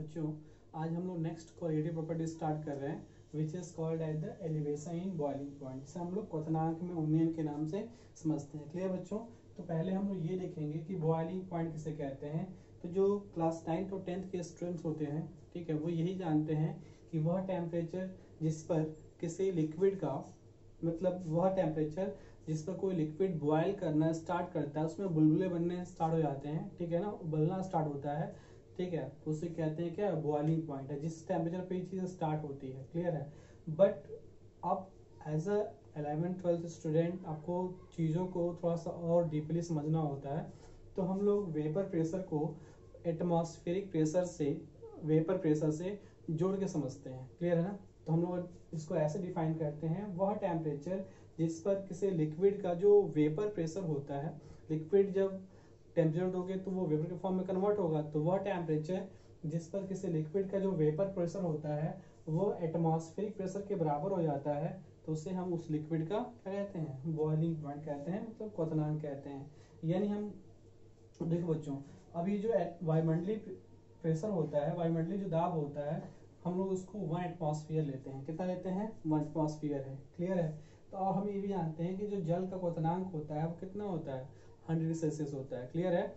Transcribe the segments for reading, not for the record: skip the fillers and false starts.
बच्चों आज हम लोग नेक्स्ट कोरिलेटिव प्रॉपर्टी स्टार्ट कर रहे हैं which is called at the elevation in boiling point, जिसे हम लोग क्वथनांक में उन्नयन के नाम से समझते हैं। क्लियर बच्चों? तो पहले हम लोग ये देखेंगे कि बॉइलिंग पॉइंट किसे कहते हैं। तो जो क्लास 9th और 10th के स्टूडेंट्स होते हैं, ठीक है, वो यही जानते हैं कि वह टेम्परेचर जिस पर किसी लिक्विड का, मतलब वह टेम्परेचर जिस पर कोई लिक्विड बॉयल करना स्टार्ट करता है, उसमें बुलबुले बनने स्टार्ट हो जाते हैं, ठीक है ना, उबलना स्टार्ट होता है, ठीक है, तो उसे कहते हैं क्या, बॉइलिंग पॉइंट है, जिस टेम्परेचर पे ये चीज स्टार्ट होती है। क्लियर है? बट अब एज अ 11th-12th स्टूडेंट आपको चीज़ों को थोड़ा सा और डीपली समझना होता है, तो हम लोग वेपर प्रेशर को एटमॉस्फेरिक प्रेशर से, वेपर प्रेशर से जोड़ के समझते हैं। क्लियर है ना? तो हम लोग इसको ऐसे डिफाइन करते हैं, वह टेम्परेचर जिस पर किसी लिक्विड का जो वेपर प्रेशर होता है, लिक्विड जब टेम्परेचर दोगे तो वो वेपर के फॉर्म में कन्वर्ट होगा, तो वह टेम्परेचर जिस पर किसी लिक्विड का जो वेपर प्रेशर होता है वो एटमॉस्फेरिक प्रेशर के बराबर हो जाता है, तो उसे हम उस लिक्विड का क्या कहते हैं, बॉइलिंग पॉइंट कहते हैं, मतलब क्वथनांक कहते हैं। यानी हम देखो बच्चों, अभी जो वायुमंडलीय प्रेशर होता है, वायुमंडलीय जो दाब होता है, हम लोग उसको 1 एटमॉस्फेयर लेते हैं। कितना लेते हैं? 1 एटमॉस्फेयर है। क्लियर है? तो अब हम ये भी जानते हैं कि जो जल का क्वथनांक होता है वो कितना होता है, 100 सेल्सियस होता है। क्लियर है?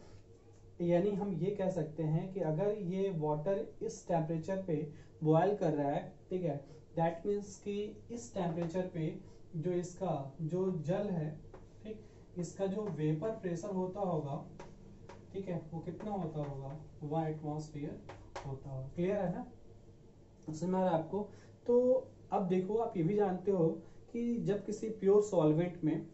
यानी हम ये कह सकते हैं कि अगर ये वाटर इस टेम्परेचर पे बॉयल कर रहा है, ठीक है, दैट मीन्स कि इस टेम्परेचर पे जो इसका जो जल है, ठीक, इसका जो वेपर प्रेशर होता होगा, ठीक है, वो कितना होता होगा, 1 एटमॉस्फेयर होता होगा। क्लियर है ना? समझ में आ रहा है आपको? तो अब देखो, आप ये भी जानते हो कि जब किसी प्योर सॉल्वेंट में,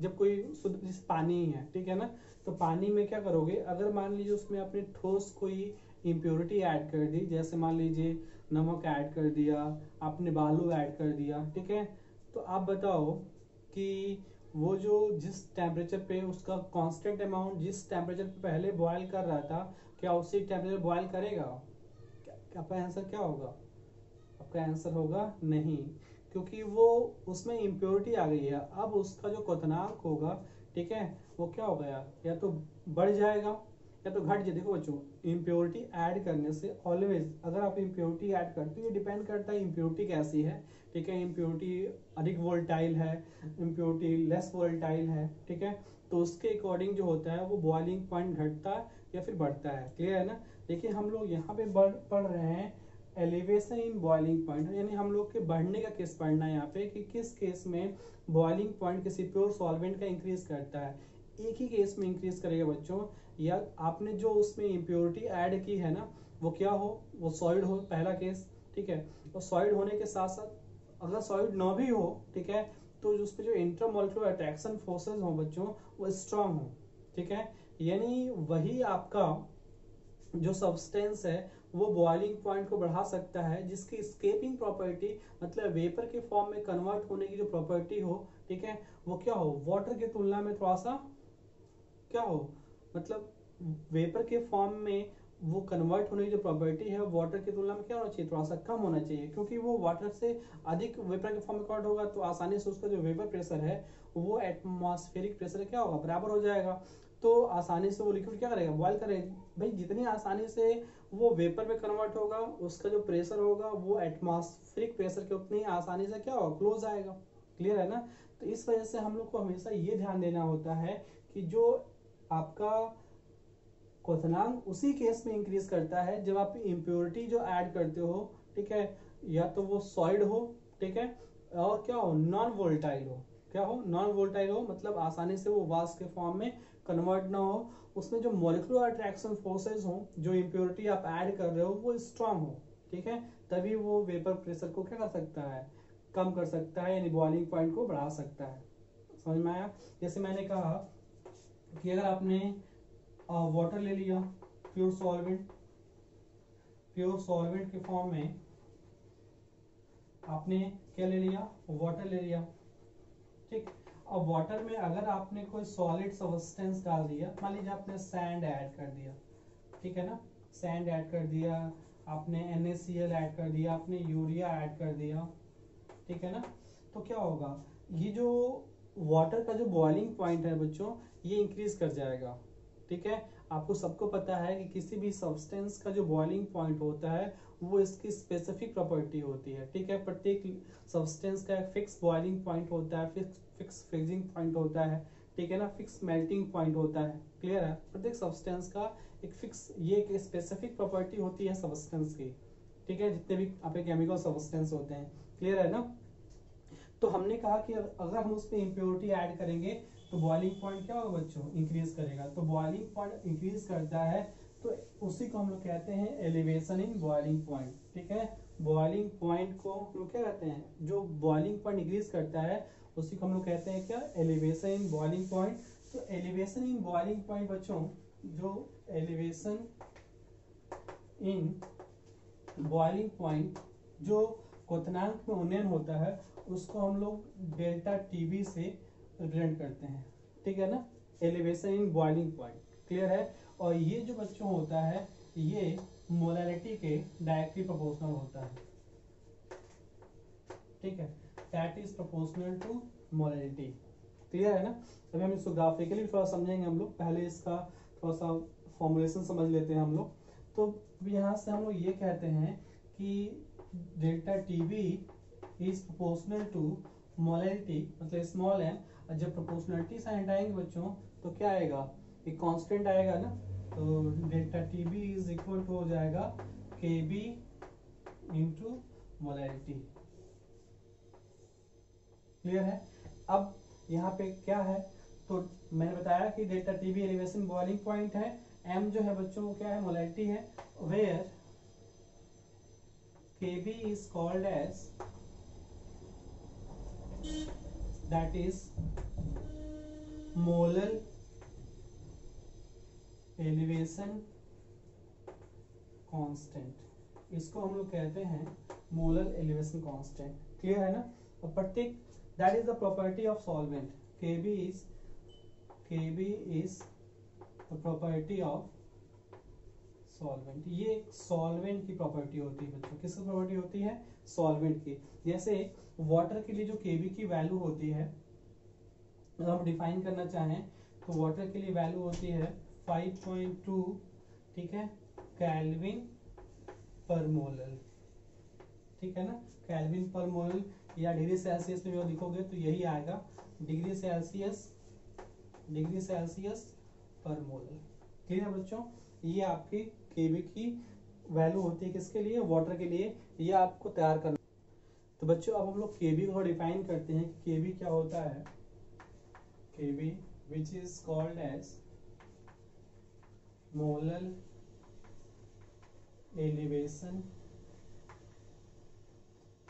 जब कोई शुद्ध जैसे पानी ही है, ठीक है ना, तो पानी में क्या करोगे, अगर मान लीजिए उसमें आपने ठोस कोई इम्प्योरिटी ऐड कर दी, जैसे मान लीजिए नमक ऐड कर दिया, आपने बालू ऐड कर दिया, ठीक है, तो आप बताओ कि वो जो जिस टेम्परेचर पे उसका कांस्टेंट अमाउंट जिस टेम्परेचर पे पहले बॉयल कर रहा था, क्या उसी टेम्परेचर बॉयल करेगा? आपका आंसर क्या होगा? आपका आंसर होगा नहीं, क्योंकि वो उसमें इम्प्योरिटी आ गई है। अब उसका जो क्वथनांक होगा, ठीक है, वो क्या हो गया, या तो बढ़ जाएगा या तो घट जाए। देखो बच्चों, इम्प्योरिटी ऐड करने से ऑलवेज, अगर आप इम्प्योरिटी ऐड करते हो, ये डिपेंड करता है इम्प्योरिटी कैसी है, ठीक है, इम्प्योरिटी अधिक वोलेटाइल है, इम्प्योरिटी लेस वोलेटाइल है, ठीक है, तो उसके अकॉर्डिंग जो होता है वो बॉइलिंग पॉइंट घटता है या फिर बढ़ता है। क्लियर है ना? देखिए हम लोग यहाँ पे पढ़ रहे हैं एलिवेशन इन बॉइलिंग पॉइंट, यानी हम लोग के बढ़ने का केस पढ़ना है यहाँ पे कि किस केस में बॉइलिंग पॉइंट किसी प्योर सॉल्वेंट का इंक्रीज करता है। एक ही केस में इंक्रीज करेगा बच्चों, या आपने जो उसमें इम्प्योरिटी ऐड की है ना, वो क्या हो, वो सॉलिड हो, पहला केस, ठीक है, और सॉलिड होने के साथ साथ अगर सॉलिड ना भी हो, ठीक है, तो उस पर जो इंटरमोलिकुलर अट्रैक्शन फोर्सेज हो बच्चों, वो स्ट्रांग हो, ठीक है, यानी वही आपका जो सब्सटेंस है वो बॉइलिंग पॉइंट को बढ़ा सकता है, जिसकी स्केपिंग प्रॉपर्टी, मतलब वेपर के फॉर्म में कन्वर्ट होने की जो प्रॉपर्टी हो, ठीक है, वो क्या हो, वाटर की तुलना में थोड़ा सा क्या हो, मतलब वेपर के फॉर्म में वो कन्वर्ट होने की जो प्रॉपर्टी है वाटर की तुलना में क्या होना चाहिए, थोड़ा सा कम होना चाहिए, क्योंकि वो वाटर से अधिक वेपर के फॉर्म में कन्वर्ट होगा तो आसानी से उसका जो वेपर प्रेशर है वो एटमॉस्फेरिक प्रेशर क्या होगा, बराबर हो जाएगा, तो आसानी से वो लिक्विड क्या करेगा, बॉयल करेगा। भाई जितनी आसानी से वो वेपर में कन्वर्ट होगा, उसका जो प्रेशर होगा वो एटमॉस्फेरिक प्रेशर के उतनी आसानी से क्या होगा, क्लोज आएगा। क्लियर है ना? तो इस वजह से हम लोग को हमेशा ये ध्यान देना होता है कि जो आपका क्वथनांक उसी केस में इंक्रीज करता है जब आप इम्प्योरिटी जो ऐड करते हो, ठीक है, या तो वो सॉलिड हो, ठीक है, और क्या हो, नॉन वोलेटाइल हो, क्या हो, नॉन वोलेटाइल हो, मतलब आसानी से वो वाष्प के फॉर्म में कन्वर्ट ना हो, उसमें जो मॉलिक्यूलर अट्रैक्शन फोर्सेज हो, जो इम्प्योरिटी आप ऐड कर रहे हो वो स्ट्रांग हो, ठीक है, तभी वो वेपर प्रेशर को क्या कर सकता है, कम कर सकता है, यानी बॉइलिंग पॉइंट को बढ़ा सकता है। समझ में आया? जैसे मैंने कहा कि अगर आपने वाटर ले लिया, प्योर सॉल्वेंट, प्योर सॉल्वेंट के फॉर्म में आपने क्या ले लिया, वाटर ले लिया, ठीक, अब वाटर में अगर आपने कोई सॉलिड सब्सटेंस डाल दिया, मान लीजिए आपने सैंड ऐड कर दिया, ठीक है ना, सैंड ऐड कर दिया, आपने NaCl ऐड कर दिया, आपने यूरिया ऐड कर दिया, ठीक है ना, तो क्या होगा, ये जो वाटर का जो बॉइलिंग पॉइंट है बच्चों, ये इंक्रीज कर जाएगा, ठीक है। आपको सबको पता है कि किसी भी सब्सटेंस का जो बॉइलिंग पॉइंट होता है वो इसकी स्पेसिफिक प्रॉपर्टी होती है, ठीक है। प्रत्येक सब्सटेंस का एक फिक्स बॉइलिंग पॉइंट होता है, फिक्स फ्रीजिंग पॉइंट होता है, ठीक है ना, फिक्स मेल्टिंग पॉइंट होता है। क्लियर है? प्रत्येक सब्सटेंस का एक फिक्स, ये एक स्पेसिफिक प्रॉपर्टी होती है सब्सटेंस की, ठीक है, जितने भी आपके केमिकल सब्सटेंस होते हैं। क्लियर है ना? तो हमने कहा कि अगर हम उसमें इम्प्योरिटी ऐड करेंगे तो बॉइलिंग पॉइंट क्या होगा बच्चों, इंक्रीज करेगा। तो बॉइलिंग पॉइंट इंक्रीज करता है तो उसी को हम लोग कहते हैं एलिवेशन इन बॉइलिंग पॉइंट, ठीक है। बॉइलिंग पॉइंट को हम लोग क्या कहते हैं, जो बॉइलिंग पॉइंट इंक्रीज करता है उसी को हम लोग कहते हैं क्या, एलिवेशन इन बॉइलिंग पॉइंट। तो एलिवेशन इन बॉइलिंग पॉइंट बच्चों, जो एलिवेशन इन बॉइलिंग पॉइंट जो क्वथनांक में उन्नयन होता है उसको हम लोग डेल्टा टीबी से रिप्रेजेंट करते हैं, ठीक है ना, elevation in boiling point. Clear है? और ये जो बच्चों होता है ये मोलैलिटी के डायरेक्टली प्रोपोर्शनल होता है, ठीक है, that is proportional to molality. Clear है ना? अभी हम इसको ग्राफिकली भी थोड़ा समझेंगे हम लोग, पहले इसका थोड़ा सा फॉर्मुलेशन समझ लेते हैं हम लोग। तो यहाँ से हम लोग ये कहते हैं कि delta TB is proportional to molality, मतलब स्मॉल एम। और जब प्रोपोर्शनलिटी साइन आएंगे बच्चों तो क्या आएगा, एक कांस्टेंट आएगा ना, तो delta TB is equal to हो जाएगा के बी इंटू मोलैलिटी। क्लियर है? अब यहाँ पे क्या है, तो मैंने बताया कि delta TB elevation boiling point है, एम जो है बच्चों वो क्या है, मोलैलिटी है, where Kb is called as, that is molar elevation constant, इसको हम लोग कहते हैं मोलर एलिवेशन कांस्टेंट। क्लियर है ना? और प्रत्येक, that is the property of solvent, Kb is the property of solvent. ये सॉल्वेंट की प्रॉपर्टी होती है बच्चों, किसकी प्रॉपर्टी होती है, सॉल्वेंट की। जैसे वाटर के लिए जो Kb की वैल्यू होती है, अगर हम डिफाइन करना चाहें तो वाटर के लिए वैल्यू होती है 5.2, ठीक है, केल्विन पर मोलर, ठीक है ना, केल्विन पर मोलर, या डिग्री सेल्सियस में जो लिखोगे तो यही आएगा, डिग्री सेल्सियस पर मोलर। क्लियर है बच्चों? ये आपकी Kb की वैल्यू होती है, किसके लिए, वाटर के लिए। ये आपको तैयार करना। तो बच्चों अब हम लोग Kb को डिफाइन करते हैं कि Kb क्या होता है। Kb which is called as molar elevation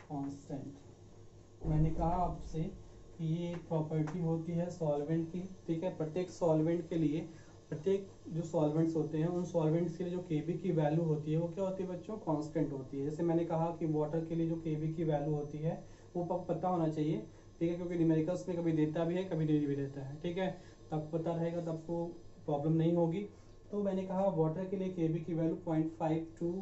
constant। मैंने कहा आपसे कि ये एक प्रॉपर्टी होती है सॉल्वेंट की, ठीक है। प्रत्येक सॉल्वेंट के लिए, प्रत्येक जो सॉल्वेंट्स होते हैं उन सॉल्वेंट्स के लिए जो Kb की वैल्यू होती है वो क्या होती है बच्चों, कांस्टेंट होती है। जैसे मैंने कहा कि वाटर के लिए जो Kb की वैल्यू होती है वो पता होना चाहिए, ठीक है, क्योंकि न्यूमेरिकल्स में कभी देता भी है कभी नहीं भी देता है, ठीक है। तो आपको पता रहेगा तो आपको प्रॉब्लम नहीं होगी। तो मैंने कहा वाटर के लिए Kb की वैल्यू 0.52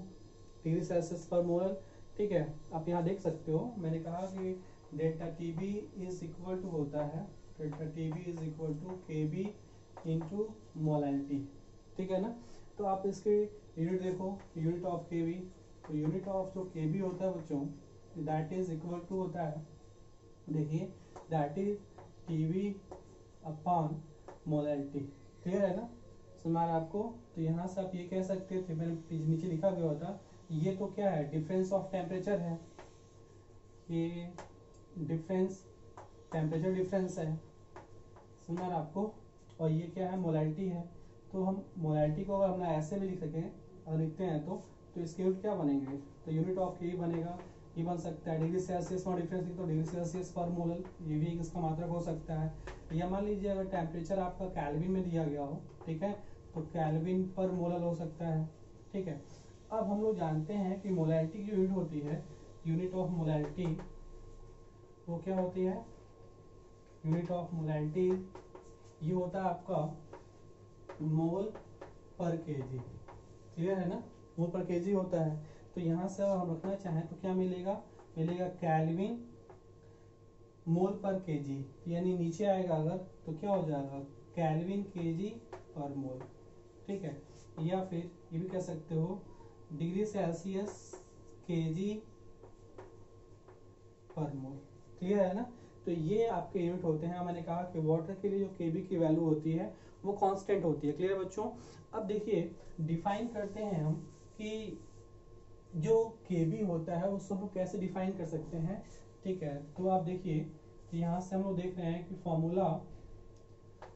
डिग्री सेल्सियस पर मोलर, ठीक है। आप यहाँ देख सकते हो, मैंने कहा कि delta TB is equal to होता है, delta TB is equal to Kb into molality, ठीक है ना। तो आप इसके यूनिट देखो, यूनिट ऑफ Kb, तो यूनिट ऑफ जो Kb होता है बच्चों, दैट इज इक्वल टू होता है, देखिए, that is Tb upon molality. Clear है ना, समझ आपको? तो यहाँ से आप ये कह सकते थे, मैंने नीचे लिखा गया होता, ये तो क्या है, डिफरेंस ऑफ टेम्परेचर है, ये डिफरेंस, टेम्परेचर डिफरेंस है, समझ आपको, और ये क्या है, मोलैलिटी है। तो हम मोलैलिटी को अगर हम ऐसे भी लिख सकें, अगर लिखते हैं तो इसके यूनिट क्या बनेंगे, तो यूनिट ऑफ K बनेगा, ये बन सकता है डिग्री सेल्सियस में डिफरेंस लिख तो डिग्री सेल्सियस पर मोलर, ये भी इसका मात्रक हो सकता है। या मान लीजिए अगर टेम्परेचर आपका केल्विन में दिया गया हो, ठीक है, तो केल्विन पर मोलर हो सकता है, ठीक है। अब हम लोग जानते हैं कि मोलैलिटी की यूनिट होती है, यूनिट ऑफ मोलैलिटी वो क्या होती है, यूनिट ऑफ मोलैलिटी ये होता है आपका मोल पर केजी। क्लियर है ना, मोल पर केजी होता है। तो यहाँ से अगर हम रखना चाहें तो क्या मिलेगा, केल्विन मोल पर केजी, यानी नीचे आएगा अगर तो क्या हो जाएगा, केल्विन केजी पर मोल। ठीक है, या फिर ये भी कह सकते हो डिग्री सेल्सियस केजी पर मोल। क्लियर है ना। तो ये आपके यूनिट होते हैं। मैंने कहा कि वाटर के लिए जो केबी की वैल्यू होती है वो कांस्टेंट होती है। क्लियर बच्चों। अब देखिए डिफाइन करते हैं हम कि जो केबी होता है उसको हम कैसे डिफाइन कर सकते हैं। ठीक है, तो आप देखिए यहाँ से हम लोग देख रहे हैं कि formula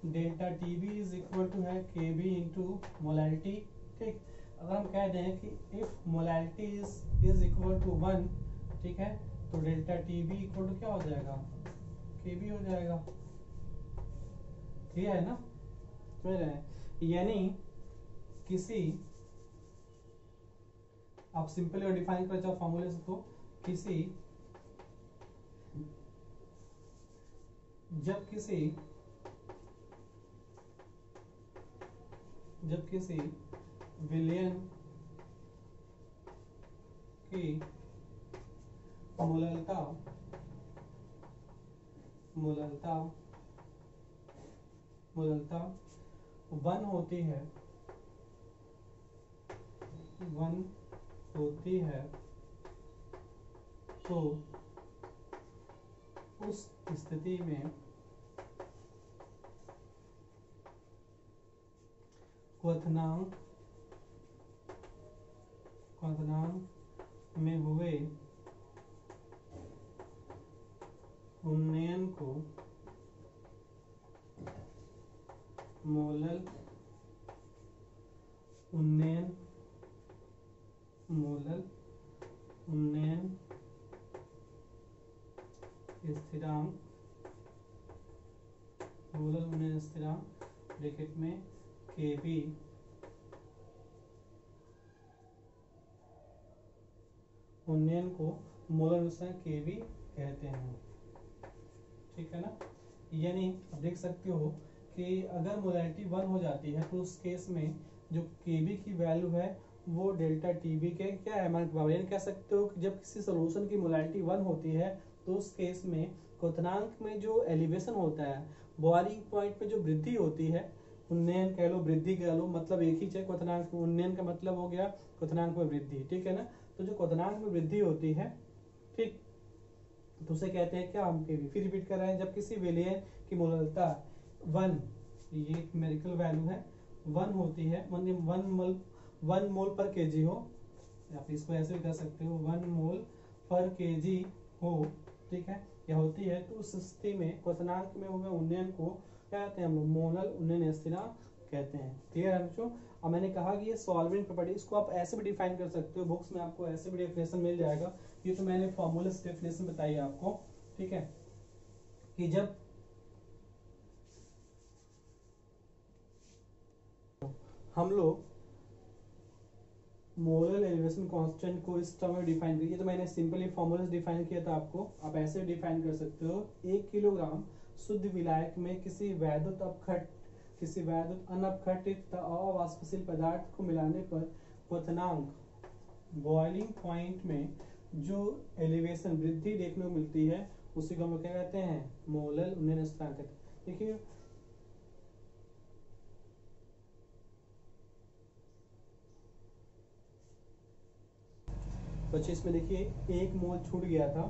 delta T B is equal to है के बी इंटू मोलैलिटी। ठीक, अगर हम कह दें कि if molality is equal to 1, ठीक है, तो delta T B equal to क्या हो जाएगा, के बी हो जाएगा। क्लियर है ना, समझ रहे हैं। यानी किसी, आप सिंपली और डिफाइन कर चाहो फॉर्मूले से, तो किसी, जब किसी विलयन की मोललता वन होती है तो उस स्थिति में क्वथनांक में हुए उन्नयन को मोलल उन्नयन स्थिरांक ब्रैकेट में केबी उन्नयन को मोलर केबी कहते हैं। ठीक है ना। यानी आप देख सकते हो कि अगर मोलैलिटी 1 हो जाती है तो उस केस में जो केबी की वैल्यू है वो डेल्टा टीबी के क्या है, मान कह सकते हो कि जब किसी सोल्यूशन की मोलैलिटी 1 होती है तो उस केस में क्वथनांक में जो एलिवेशन होता है, बॉइलिंग पॉइंट में जो वृद्धि होती है, उन्नयन कह लो वृद्धि कह लो, मतलब एक ही है। क्वथनांक में उन्नयन का मतलब हो गया क्वथनांक में वृद्धि। ठीक है ना। तो जो क्वथनांक में वृद्धि होती है, ठीक, तो उसे कहते हैं क्या, हम केबी। फिर रिपीट कर रहे हैं, जब किसी विलयन की मोललता 1, ये एक न्यूमेरिकल वैल्यू है, 1 होती है, 1 मोल पर केजी हो, या फिर इसको ऐसे भी कर सकते हो 1 मोल पर केजी हो, ठीक है, या होती है, तो उस स्थिति में क्वथनांक में हुए उन्नयन को क्या कहते हैं हम लोग, मोलल उन्नयन स्थिरांक कहते हैं। क्लियर है बच्चों। और मैंने कहा कि ये सॉल्वेंट प्रॉपर्टी, इसको आप ऐसे भी डिफाइन कर सकते हो, बुक्स में आपको ऐसे भी डेफिनेशन मिल जाएगा। ये तो मैंने फॉर्मूला से डेफिनेशन बताई है आपको। ठीक है, कि जब हम लोग मोलर एलिवेशन कांस्टेंट को इस टर्म में डिफाइन करिए, तो मैंने सिंपली फॉर्मूला से डिफाइन किया था आपको, आप ऐसे डिफाइन कर सकते हो। 1 किलोग्राम शुद्ध विलायक में किसी वैद्युत अनअपघटित अवाष्पशील पदार्थ को मिलाने पर क्वथनांक, बॉइलिंग पॉइंट में जो एलिवेशन वृद्धि देखने को मिलती है उसी को हम क्या कहते हैं, मोलल उन्नयन स्थिरांक कहते हैं। देखिए बच्चे, इसमें देखिए 1 मोल छूट गया था,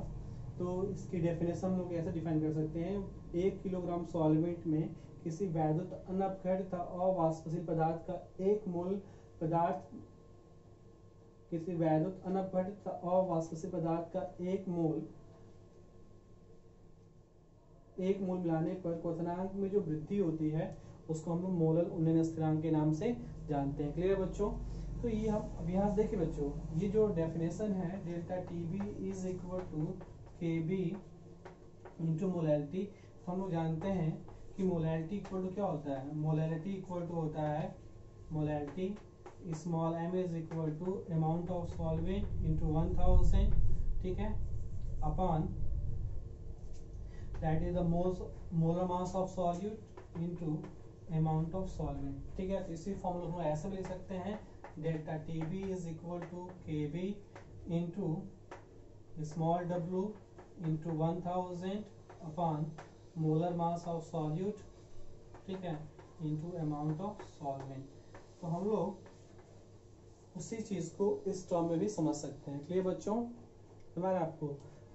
तो इसकी डेफिनेशन हम लोग ऐसे डिफाइन कर सकते हैं। 1 किलोग्राम सॉल्वेंट में किसी वैद्युत अनअपघटित अवाष्पशील पदार्थ का 1 मोल पदार्थ, किसी वैद्युत अनअपघटित अवाष्पशील पदार्थ का 1 मोल मिलाने पर क्वथनांक में जो वृद्धि होती है उसको हम लोग मोलल उन्नयन स्थिरांक के नाम से जानते हैं। क्लियर बच्चों। तो ये हम अब यहाँ से देखिए बच्चों, ये जो डेफिनेशन है delta T B is equal to K B into molality, तो हम लोग जानते हैं कि मोलैलिटी इक्वल टू क्या होता है, मोलैलिटी इक्वल टू होता है, molality small m is equal to amount of solvent into 1000, ठीक है, upon that is the molar mass of solute into amount of solvent. ठीक है, तो इसी फॉर्मूला को ऐसे भी लिख सकते हैं, delta T B is equal to K B into small w into 1000 upon molar mass of solute, ठीक है, इंटू अमाउंट ऑफ सॉल्वेंट। तो हम लोग उसी चीज को इस टर्म में भी समझ सकते हैं। क्लियर बच्चों, हमारा आपको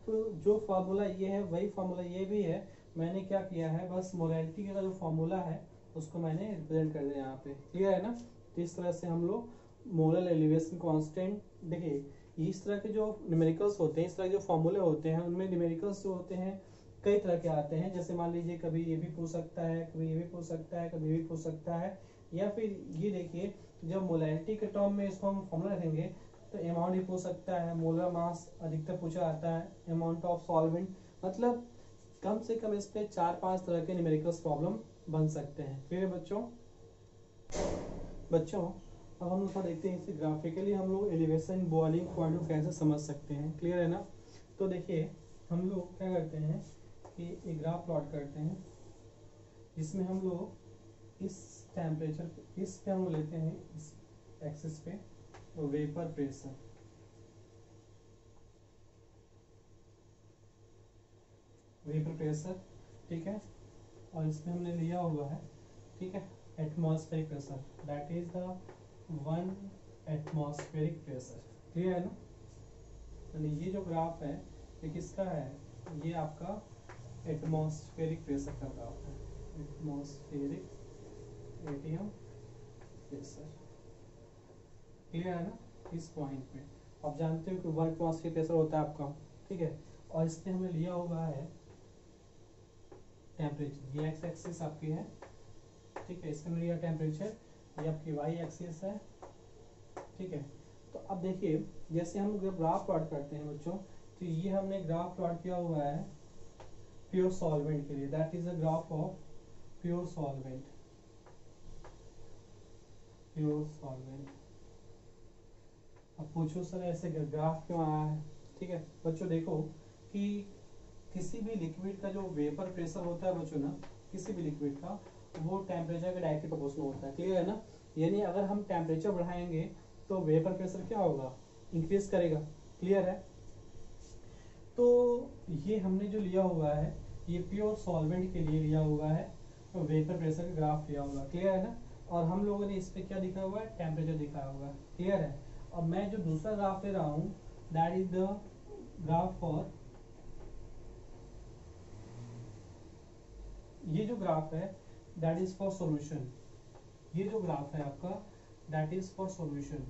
तो जो फार्मूला ये है वही फार्मूला ये भी है। मैंने क्या किया है, बस मोलैलिटी का जो फार्मूला है उसको मैंने रिप्रेजेंट कर दिया यहाँ पे। क्लियर है ना। तो इस तरह से हम लोग मोलर एलिवेशन कांस्टेंट, देखिए इस तरह के जो न्यूमेरिकल्स होते हैं, इस तरह के जो फॉर्मूले होते हैं, उनमें न्यूमेरिकल्स जो होते हैं कई तरह के आते हैं। जैसे मान लीजिए कभी ये भी पूछ सकता है, कभी ये भी पूछ सकता है, कभी ये भी पूछ सकता है। या फिर ये देखिए जब मोलैलिटी के टर्म में इसको हम फॉर्मूला रखेंगे तो अमाउंट भी पूछ सकता है, मोलर मास अधिकतर पूछा जाता है, अमाउंट ऑफ सॉल्वेंट, मतलब कम से कम इस पे 4-5 तरह के न्यूमेरिकल्स प्रॉब्लम बन सकते हैं। क्लियर बच्चों। अब हम लोग देखते हैं इसे ग्राफिकली हम लोग एलिवेशन बॉइलिंग पॉइंट को कैसे समझ सकते हैं। क्लियर है ना। तो देखिए हम लोग क्या करते हैं कि एक ग्राफ प्लॉट करते हैं जिसमें हम लोग इस टेम्परेचर इस पे हम लेते हैं इस एक्सिस पे वेपर प्रेशर, ठीक है, और इसमें हमने लिया हुआ है, ठीक है, atmospheric pressure, that is the 1 atmospheric pressure. Clear है ना। तो ये जो ग्राफ है ये किसका है, ये आपका एटमॉस्फेरिक प्रेशर का ग्राफ है, एटमॉस्फेरिक एटीएम प्रेशर। क्लियर है ना। इस पॉइंट पे आप जानते हो कि 1 एटमॉस्फेरिक प्रेशर होता है आपका, ठीक है, और इसमें हमने लिया हुआ है टेम्परेचर, ये एक्स एक्सिस आपकी है, ठीक है, इसका हमने लिया टेम्परेचर, ये आपकी वाई एक्सिस है, ठीक है। तो अब देखिए जैसे हम ग्राफ प्लॉट करते हैं बच्चों, तो ये हमने ग्राफ प्लॉट किया हुआ है प्योर सॉल्वेंट के लिए, that is a graph of pure solvent, pure solvent. अब पूछो सर ऐसे ग्राफ क्यों आया है। ठीक है बच्चों, देखो कि किसी भी लिक्विड का जो वेपर प्रेशर होता है बच्चों ना, किसी भी लिक्विड का वो टेम्परेचर के डायरेक्टली प्रोपोर्शनल होता है। क्लियर है ना। यानी अगर हम टेम्परेचर बढ़ाएंगे तो वेपर प्रेशर क्या होगा, इंक्रीज करेगा। क्लियर है। तो ये हमने जो लिया हुआ है ये प्योर सॉल्वेंट के लिए लिया हुआ है, तो वेपर प्रेशर का ग्राफ लिया हुआ है। क्लियर है ना। और हम लोगों ने इस पे क्या दिखाया हुआ है, टेम्परेचर दिखाया हुआ है। क्लियर है। अब मैं जो दूसरा ग्राफ ले रहा हूँ that is the graph for, ये जो ग्राफ है दैट इज फॉर सॉल्यूशन, ये जो ग्राफ है आपका दैट इज फॉर सॉल्यूशन।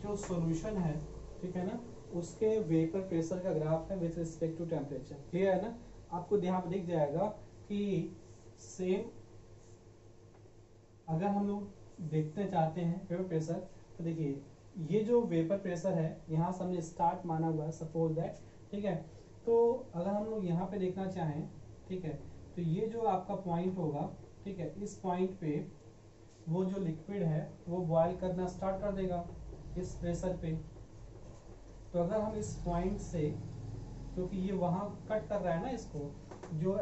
जो सॉल्यूशन है, ठीक है ना, उसके वेपर प्रेशर का ग्राफ है with respect to temperature. Clear है ना। आपको यहाँ दिख जाएगा कि सेम अगर हम लोग देखते चाहते हैं वेपर प्रेशर, तो देखिए ये जो वेपर प्रेशर है यहाँ से हमने स्टार्ट माना हुआ है, सपोज दैट, ठीक है। तो अगर हम लोग यहाँ पे देखना चाहें, ठीक है, तो ये जो आपका पॉइंट होगा, ठीक है, इस पॉइंट पे वो जो लिक्विड है वो बॉयल करना स्टार्ट कर देगा इस प्रेशर पे। तो अगर हम इस पॉइंट से, क्योंकि ये वहां कट कर रहा है ना इसको, जो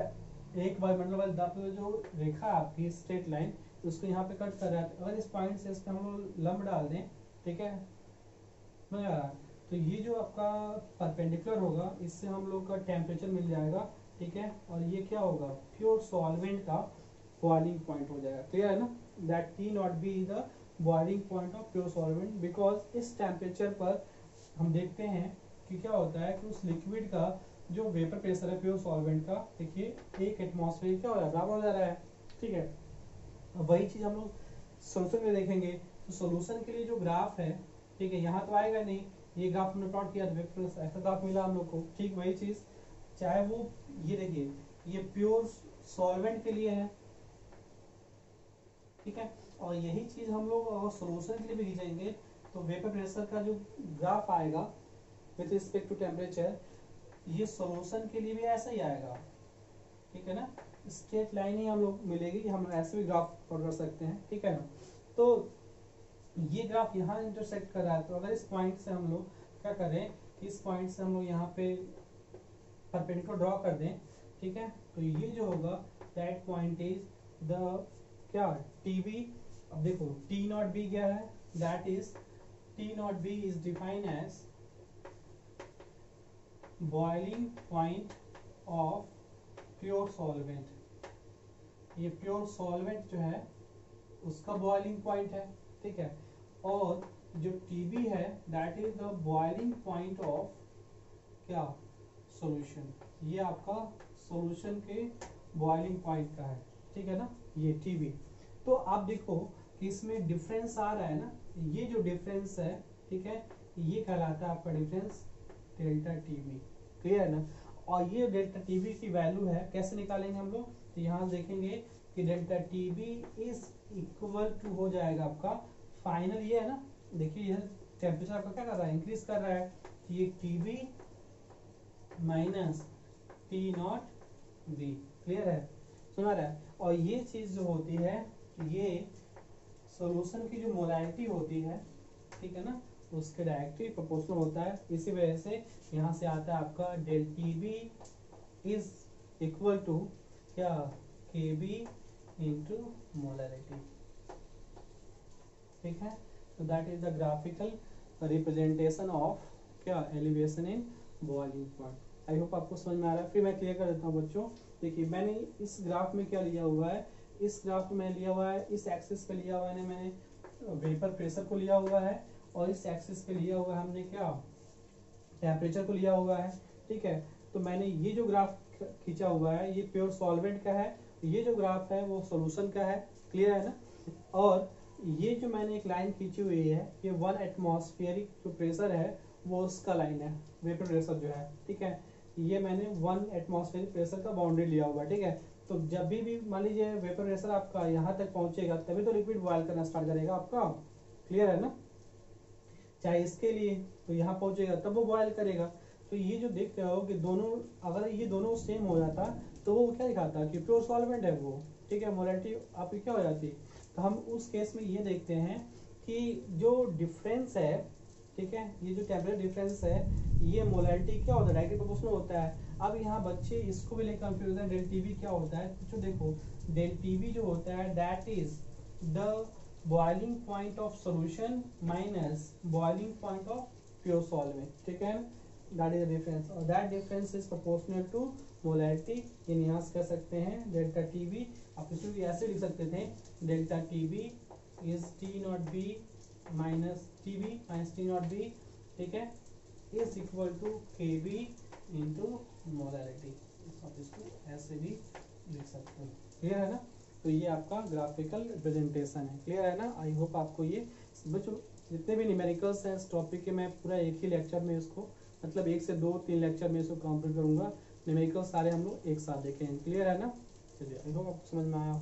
एक वायुमंडल वाले दाब पे जो रेखा आपकी स्ट्रेट लाइन उसको यहाँ पे कट कर रहा है, अगर इस पॉइंट से इस पे हम लोग लंब डाल दें, ठीक है, तो ये जो आपका परपेंडिकुलर होगा इससे हम लोग का टेम्परेचर मिल जाएगा, ठीक है, और ये क्या होगा, प्योर सॉल्वेंट का बॉइलिंग पॉइंट हो जाएगा। क्लियर है ना। That T not be the boiling point of pure solvent, because इस टेम्परेचर पर हम देखते हैं कि क्या होता है कि उस लिक्विड का जो वेपर प्रेशर है प्योर सॉल्वेंट का, देखिए 1 एटमॉस्फेयर क्या हो रहा है, बराबर हो जा रहा है। ठीक है। अब वही चीज हम लोग सोल्यूशन में देखेंगे, तो सोल्यूशन के लिए जो ग्राफ है, ठीक है, यहाँ तो आएगा नहीं, ये ग्राफ हमने प्लॉट किया तो ऐसा ग्राफ मिला हम लोग को। ठीक वही चीज, चाहे वो ये देखिए ये प्योर सॉल्वेंट के लिए है, ठीक है, और यही चीज हम लोग अगर सोल्यूशन के लिए भी खींचेंगे तो वेपर प्रेशर का जो ग्राफ आएगा विथ रिस्पेक्ट टू टेम्परेचर, ये सोल्यूशन के लिए भी ऐसा ही आएगा। ठीक है ना। स्ट्रेट लाइन ही हम लोग मिलेगी, हम ऐसे भी ग्राफ प्लॉट कर सकते हैं। ठीक है ना। तो ये ग्राफ यहाँ इंटरसेक्ट कर रहा है, तो अगर इस पॉइंट से हम लोग क्या करें कि इस पॉइंट से हम लोग यहाँ पे परपेंडिकुलर ड्रॉ कर दें, ठीक है, तो ये जो होगा दैट पॉइंट इज द क्या टी बी। अब देखो टी नॉट बी क्या है, that is T not B is defined as boiling point of pure solvent, ये प्योर सॉल्वेंट जो है उसका बॉइलिंग पॉइंट है, ठीक है। और जो TB है that is the boiling point of क्या, सॉल्यूशन, ये आपका सॉल्यूशन के बॉइलिंग पॉइंट का है, ठीक है ना, ये TB। तो आप देखो कि इसमें डिफरेंस आ रहा है ना, ये जो डिफरेंस है, ठीक है, ये कहलाता है आपका डिफरेंस डेल्टा TB, क्लियर है ना। और ये डेल्टा TB की वैल्यू है, कैसे निकालेंगे हम लोग, तो यहाँ देखेंगे कि delta TB is equal to हो जाएगा आपका फाइनल, ये है ना, देखिए यह टेम्परेचर आपका क्या कर रहा है, इंक्रीज कर रहा है, तो ये TB माइनस T0B, क्लियर है, सुना रहा है। और ये चीज जो होती है, ये सॉल्यूशन की जो मोलैरिटी होती है, ठीक है ना, उसके डायरेक्टली प्रोपोर्शनल होता है। इसी वजह से यहाँ से आता है आपका del TB is equal to क्या, KB इंटू मोलैरिटी, ठीक है। तो that is the graphical representation of क्या, elevation in boiling point. I hope आपको समझ में आ रहा है। फिर मैं क्लियर कर देता हूँ बच्चों। देखिए मैंने इस ग्राफ में क्या लिया हुआ है, इस ग्राफ में लिया हुआ है, इस एक्सिस पे लिया हुआ है मैंने वेपर प्रेशर को लिया हुआ है, और इस एक्सिस पे लिया हुआ है हमने क्या, टेम्परेचर को लिया हुआ है, ठीक है। तो मैंने ये जो ग्राफ खींचा हुआ है ये प्योर सॉल्वेंट का है, ये जो ग्राफ है वो सॉल्यूशन का है, क्लियर है ना। और ये जो मैंने एक लाइन खींची हुई है, ये 1 एटमॉस्फेरिक जो प्रेशर है वो उसका लाइन है, वेपर प्रेशर जो है, ठीक है। ये मैंने 1 एटमॉस्फेरिक प्रेशर का बाउंड्री लिया हुआ है, ठीक है। तो जब भी मान लीजिए वेपर प्रेशर आपका यहाँ तक पहुंचेगा तभी तो लिक्विड बॉयल करना स्टार्ट करेगा आपका, क्लियर है ना। चाहे इसके लिए तो यहाँ पहुंचेगा तब वो बॉयल करेगा। तो ये जो देख रहे हो कि दोनों, अगर ये दोनों सेम हो जाता तो वो क्या दिखाता कि प्योर सॉल्वेंट है वो, ठीक है, मोलैरिटी आपकी क्या हो जाती। तो हम उस केस में ये देखते हैं कि जो डिफरेंस है, ठीक है, ये जो टेम्परेचर डिफरेंस है ये मोलैरिटी क्या होता है, डायरेक्टली प्रोपोर्शनल होता है। अब यहाँ बच्चे इसको भी लेकर कंफ्यूज है, डेल TB क्या होता है। तो देखो डेल TB जो होता है that is the boiling point of solution minus boiling point of pure solvent, ठीक है, दैट इज द डिफरेंस। और that difference is proportional to molarity. ये यहाँ से कह सकते हैं डेल्टा TB, आप इसको भी ऐसे लिख सकते थे, delta TB is T0B minus TB minus T0B, ठीक है, is equal to KB into molarity. आप इसको ऐसे भी लिख सकते हैं, क्लियर है ना। तो ये आपका ग्राफिकल रिप्रेजेंटेशन है, क्लियर है ना। आई होप आपको ये बच्चों जितने भी न्यूमेरिकल्स हैं इस टॉपिक के, मैं पूरा एक ही लेक्चर में इसको, मतलब 1 से 2-3 लेक्चर में इसको कंप्लीट करूंगा। न्यूमेरिकल सारे हम लोग एक साथ देखेंगे, क्लियर है ना। चलिए आई होप आपको समझ में आया।